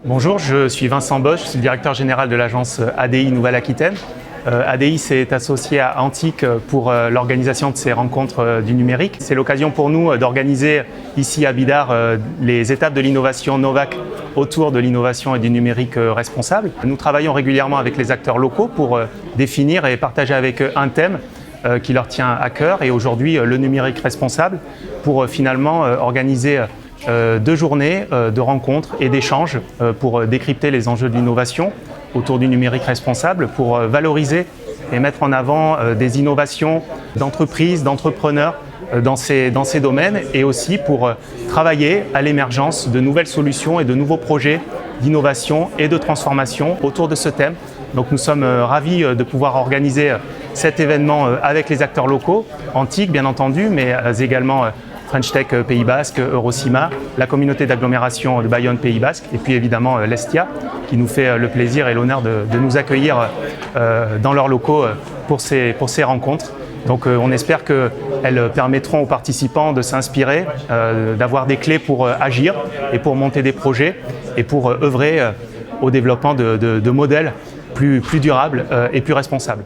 Bonjour, je suis Vincent Bosch, je suis le directeur général de l'agence ADI Nouvelle-Aquitaine. ADI s'est associé à Antic pour l'organisation de ces rencontres du numérique. C'est l'occasion pour nous d'organiser ici à Bidart les étapes de l'innovation Novac autour de l'innovation et du numérique responsable. Nous travaillons régulièrement avec les acteurs locaux pour définir et partager avec eux un thème qui leur tient à cœur et aujourd'hui le numérique responsable pour finalement organiser 2 journées de rencontres et d'échanges pour décrypter les enjeux de l'innovation autour du numérique responsable, pour valoriser et mettre en avant des innovations d'entreprises, d'entrepreneurs dans ces domaines et aussi pour travailler à l'émergence de nouvelles solutions et de nouveaux projets d'innovation et de transformation autour de ce thème. Donc nous sommes ravis de pouvoir organiser cet événement avec les acteurs locaux, Antic bien entendu, mais également French Tech Pays Basque, Eurocima, la communauté d'agglomération de Bayonne Pays Basque et puis évidemment l'Estia qui nous fait le plaisir et l'honneur de nous accueillir dans leurs locaux pour ces rencontres. Donc on espère qu'elles permettront aux participants de s'inspirer, d'avoir des clés pour agir et pour monter des projets et pour œuvrer au développement de modèles plus durables et plus responsables.